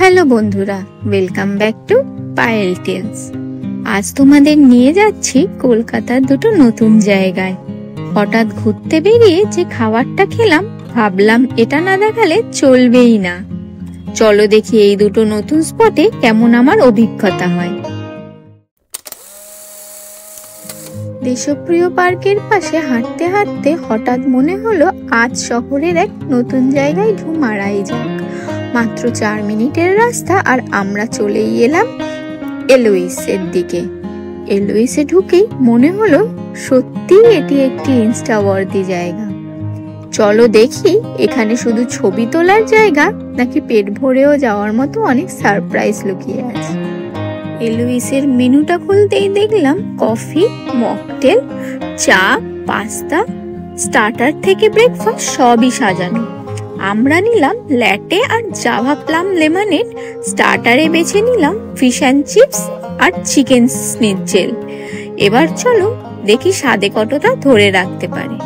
Hello বন্ধুরা, welcome back to Payel tales. আজ তোমাদের নিয়ে যাচ্ছি কলকাতার দুটো নতুন জায়গায়। হঠাৎ ঘুরতে বেরিয়ে যে খাবারটা খেলাম, ভাবলাম এটা না দেখালে চলবেই না। চলো দেখি এই দুটো নতুন স্পটে কেমন আমার অভিজ্ঞতা হয়। দেশপ্রিয় পার্কের পাশে হাঁটতে হাঁটতে হঠাৎ মনে হলো আজ শহরের এক নতুন জায়গায় ঢু মারাই যাক। মাত্র 4 মিনিটের রাস্তা আর আমরা চলেই এলাম এলোইসের দিকে। এলোইসে ঢুকেই মনে হলো সত্যি এটি একটি ইনস্টাওয়ার্দি জায়গা। চলো দেখি এখানে শুধু ছবি তোলার জায়গা নাকি পেট ভরেও যাওয়ার মতো অনেক সারপ্রাইজ লুকিয়ে আছে। এলোইসের মেনুটা খুলতেই দেখলাম কফি, মকটেল, চা, পাস্তা, স্টার্টার থেকে ব্রেকফাস্ট সবই সাজানো। আমরা নিলাম ল্যাটে আর জাভা প্লাম লেমনেড। স্টার্টারে বেছে নিলাম ফিশ অ্যান্ড চিপস আর চিকেন স্নিটজেল। এবার চলো দেখি স্বাদে কতটা ধরে রাখতে পারে।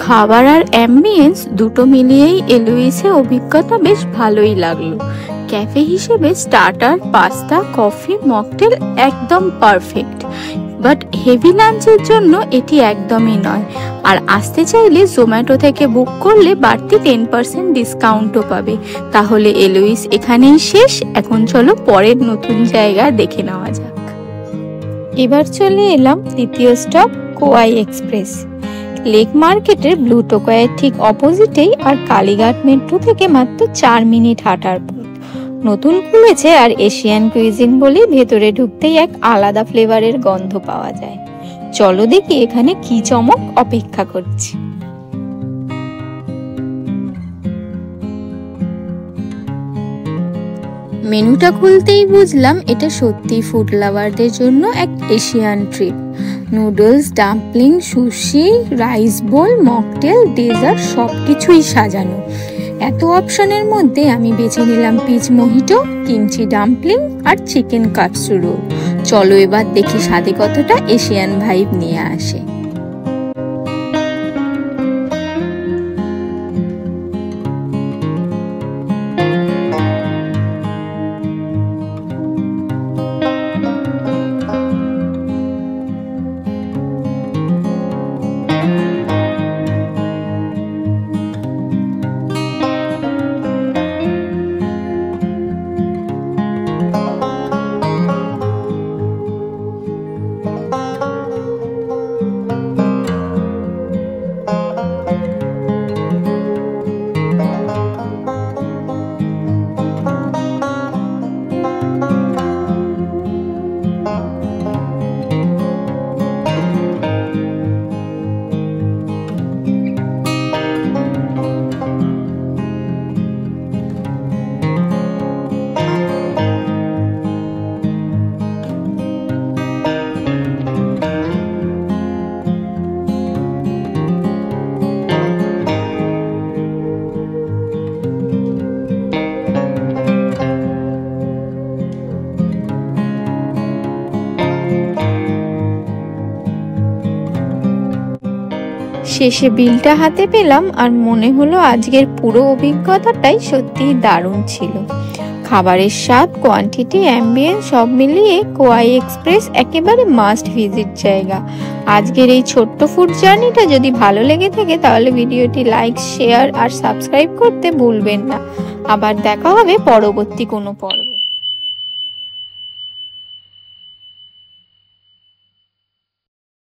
খাবার আর অ্যাম্বিয়েন্স দুটো মিলিয়েই এলোইসে অভিজ্ঞতা বেশ ভালোই লাগলো। ক্যাফে হিসেবে স্টার্টার, পাস্তা, কফি, মকটেল একদম পারফেক্ট। বাট হেভি লাঞ্চের জন্য এটি একদমই নয়। আর আসতে চাইলে জোম্যাটো থেকে বুক করলে বাড়তি 10% ডিসকাউন্টও পাবে। তাহলে এলোইস এখানেই শেষ। এখন চলো পরের নতুন জায়গা দেখে নেওয়া যাক। এবার চলে এলাম দ্বিতীয় স্টপ কোয়াই এক্সপ্রেস। লেক মার্কেটের ব্লু টোকায়ের ঠিক অপোজিটেই আর কালীঘাট মেট্রো থেকে মাত্র 4 মিনিট হাঁটার পথ। নতুন খুলেছে আর এশিয়ান কুইজিন বলে ভেতরে ঢুকতেই এক আলাদা ফ্লেভারের গন্ধ পাওয়া যায়। চলো দেখি এখানে কি চমক অপেক্ষা করছে। মেনুটা খুলতেই বুঝলাম এটা সত্যি ফুড লাভারদের জন্য এক Asian trip. Noodles, dumpling, sushi, rice bowl, mocktail, dessert সবকিছুই সাজানো। এত অপশনের মধ্যে আমি বেছে নিলাম পিচ মোহিটো, কিমচি ডাম্পলিং আর চিকেন কাটসু রোল। চলো এবার দেখি স্বাদে কতটা এশিয়ান ভাইব নিয়ে আসে। শেষে বিলটা হাতে পেলাম আর মনে হলো আজকের পুরো অভিজ্ঞতাটাই সত্যিই দারুণ ছিল। খাবারের স্বাদ, কোয়ান্টিটি, অ্যাম্বিয়েন্স সব মিলিয়ে কোয়াই এক্সপ্রেস একেবারে মাস্ট ভিজিট জায়গা। আজকের এই ছোট্ট ফুড জার্নিটা যদি ভালো লেগে থাকে তাহলে ভিডিওটি লাইক, শেয়ার আর সাবস্ক্রাইব করতে ভুলবেন না। আবার দেখা হবে পরবর্তী কোনো পর্বে।